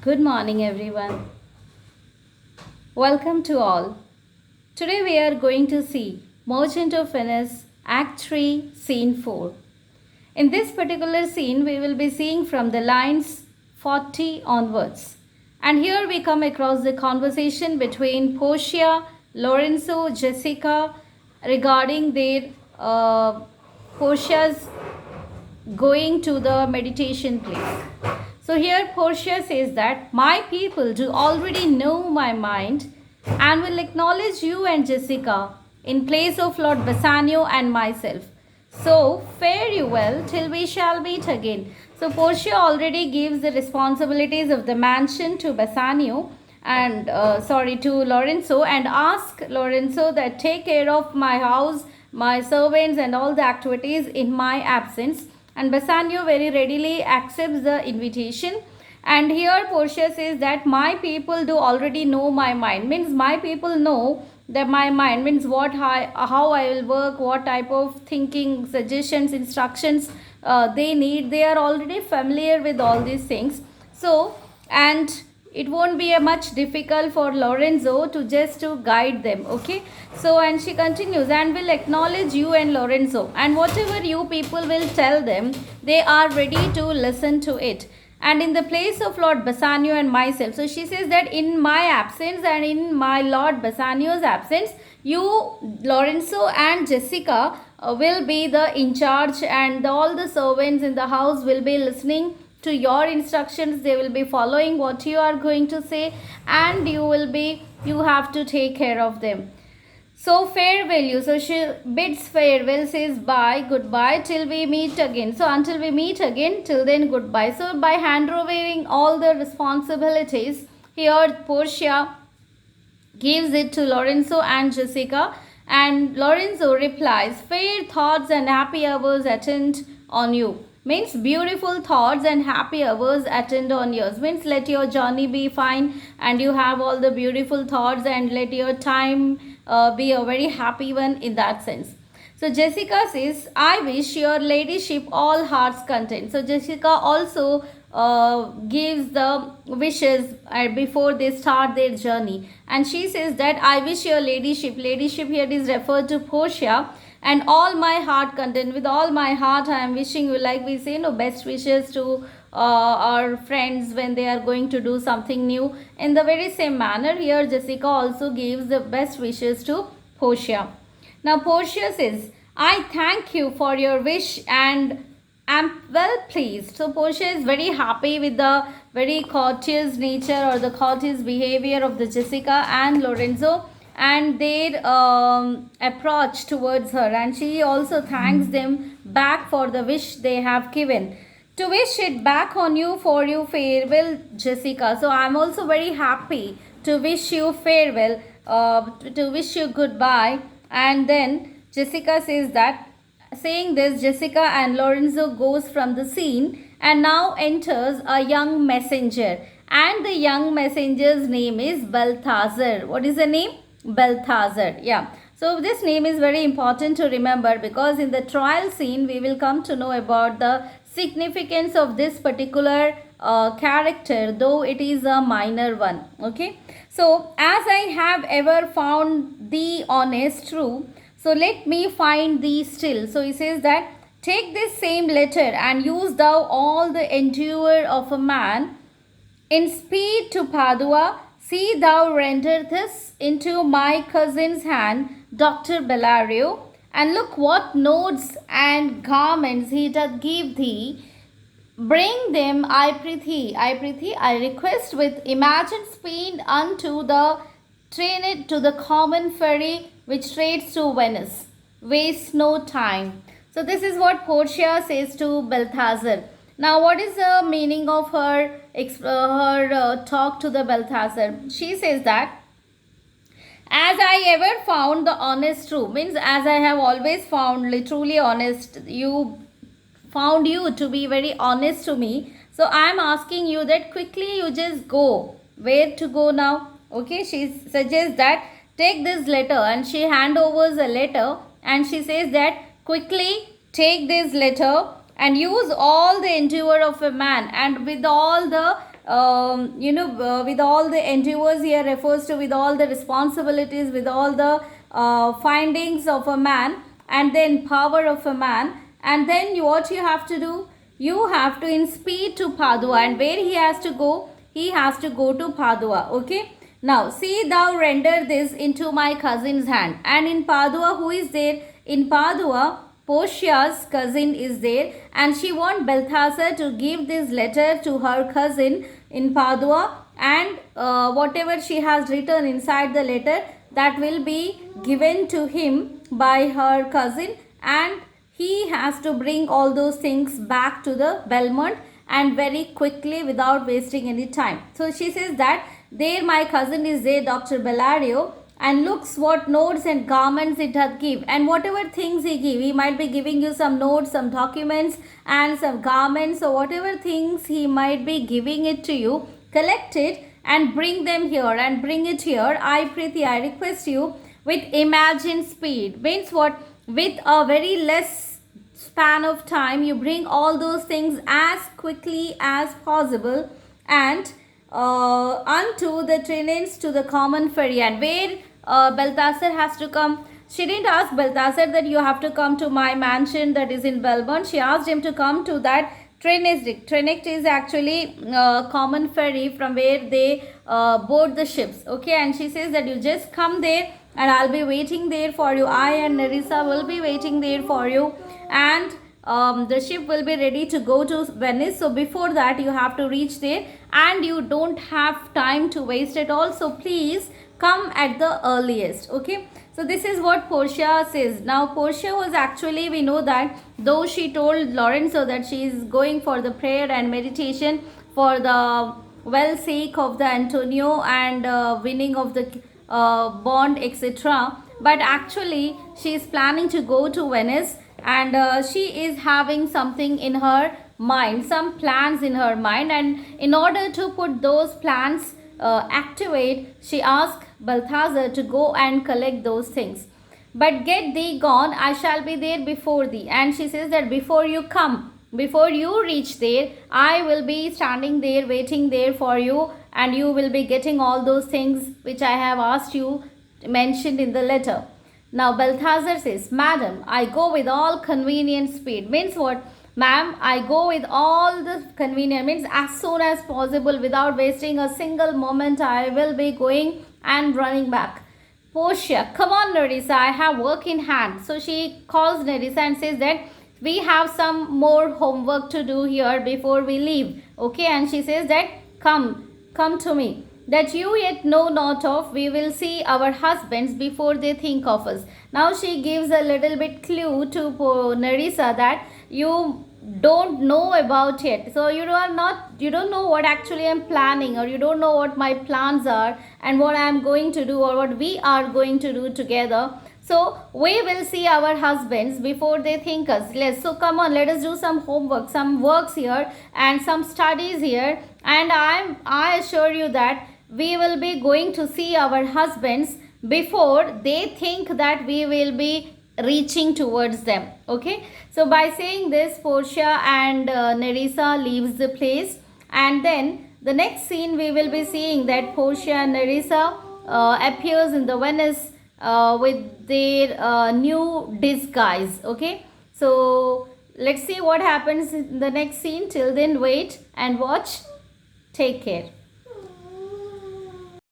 Good morning, everyone. Welcome to all. Today we are going to see Merchant of Venice, Act 3, Scene 4. In this particular scene, we will be seeing from the lines 40 onwards. And here we come across the conversation between Portia, Lorenzo, Jessica regarding their Portia's going to the meditation place. So here Portia says that my people do already know my mind and will acknowledge you and Jessica in place of Lord Bassanio and myself. So fare you well till we shall meet again. So Portia already gives the responsibilities of the mansion to Bassanio and to Lorenzo, and ask Lorenzo that take care of my house, my servants and all the activities in my absence. And Bassanio very readily accepts the invitation. And here Portia says that my people do already know my mind. Means my people know that my mind means how I will work, what type of thinking, suggestions, instructions they need. They are already familiar with all these things. So, and it won't be a much difficult for Lorenzo to just to guide them. Okay, so and she continues, and will acknowledge you and Lorenzo, and whatever you people will tell them, they are ready to listen to it, and in the place of Lord Bassanio and myself. So she says that in my absence and in my Lord Bassanio's absence, you, Lorenzo and Jessica will be the in charge, and all the servants in the house will be listening to your instructions. They will be following what you are going to say, and you have to take care of them. So farewell you. So she bids farewell, says bye, goodbye till we meet again. So until we meet again, till then goodbye. So by hand overing all the responsibilities, here Portia gives it to Lorenzo and Jessica, and Lorenzo replies, fair thoughts and happy hours attend on you. Means beautiful thoughts and happy hours attend on yours. Means let your journey be fine and you have all the beautiful thoughts, and let your time be a very happy one in that sense. So Jessica says, I wish your ladyship all heart's content. So Jessica also gives the wishes before they start their journey, and she says that I wish your ladyship here is referred to Portia, and all my heart content, with all my heart I am wishing you, like we say, best wishes to our friends when they are going to do something new. In the very same manner, here Jessica also gives the best wishes to Portia. Now Portia says, I thank you for your wish and am well pleased. So Portia is very happy with the very courteous nature or the courteous behavior of the Jessica and Lorenzo and their approach towards her, and she also thanks them back for the wish they have given. To wish it back on you for you farewell, Jessica. So I'm also very happy to wish you farewell, to wish you goodbye. And then Jessica says that, saying this, Jessica and Lorenzo goes from the scene, and now enters a young messenger, and the young messenger's name is Balthazar. What is the name? Balthazar. Yeah. So this name is very important to remember, because in the trial scene we will come to know about the significance of this particular character, though it is a minor one. Okay. So as I have ever found thee honest, true, so let me find thee still. So he says that, take this same letter and use thou all the endeavour of a man in speed to Padua. See thou render this into my cousin's hand, Dr. Bellario, and look what notes and garments he doth give thee. Bring them, I prithee, I request with imagined speed unto the train to the common ferry which trades to Venice. Waste no time. So this is what Portia says to Balthazar. Now what is the meaning of her talk to the Balthazar? She says that, as I ever found the honest true, means as I have always found truly honest, found you to be very honest to me. So I am asking you that quickly you just go. Where to go now? Okay, she suggests that take this letter, and she hand overs a letter, and she says that quickly take this letter and use all the endeavor of a man, and with all the with all the endeavors here refers to with all the responsibilities, with all the findings of a man, and then power of a man. And then what you have to do? You have to in speed to Padua, and where he has to go? He has to go to Padua. Okay. Now, see, thou render this into my cousin's hand. And in Padua, who is there? In Padua, Portia's cousin is there, and she wants Balthazar to give this letter to her cousin in Padua, and whatever she has written inside the letter, that will be given to him by her cousin, and he has to bring all those things back to the Belmont, and very quickly without wasting any time. So she says that there my cousin is there, Dr. Bellario, and looks what notes and garments it hath give. And whatever things he give, he might be giving you some notes, some documents, and some garments. So whatever things he might be giving it to you, collect it and bring them here, and bring it here, I prithee, I request you, with imagined speed. Means what? With a very less span of time, you bring all those things as quickly as possible, and unto the tenants to the common ferry. And where Balthazar has to come? She didn't ask Balthazar that you have to come to my mansion that is in Belmont. She asked him to come to that Trenesdic. Trenesdic is actually common ferry from where they board the ships. Okay, and she says that you just come there, and I'll be waiting there for you. I and Nerissa will be waiting there for you, and the ship will be ready to go to Venice. So before that, you have to reach there, and you don't have time to waste at all. So please come at the earliest. Okay. So this is what Portia says. Now Portia was actually, we know that though she told Lorenzo that she is going for the prayer and meditation for the well sake of the Antonio and winning of the bond, etc. But actually she is planning to go to Venice, and she is having something in her mind, some plans in her mind, and in order to put those plans activate, she asked Balthazar to go and collect those things. But get thee gone, I shall be there before thee. And she says that before you come, before you reach there, I will be standing there, waiting there for you, and you will be getting all those things which I have asked you mentioned in the letter. Now Balthazar says, Madam, I go with all convenient speed. Means what? Ma'am, I go with all the convenient, means as soon as possible, without wasting a single moment, I will be going and running back. Portia, come on Nerissa, I have work in hand. So she calls Nerissa and says that we have some more homework to do here before we leave. Okay, and she says that come to me, that you yet know not of, we will see our husbands before they think of us. Now she gives a little bit clue to Nerissa that you don't know about it. So you don't know what actually I'm planning, or you don't know what my plans are and what I'm going to do, or what we are going to do together. So we will see our husbands before they think us. So come on, let us do some homework, some works here and some studies here, and I assure you that we will be going to see our husbands before they think that we will be reaching towards them. Okay, so by saying this, Portia and Nerissa leaves the place, and then the next scene we will be seeing that Portia and Nerissa appears in the Venice with their new disguise. Okay, so let's see what happens in the next scene. Till then, wait and watch. Take care.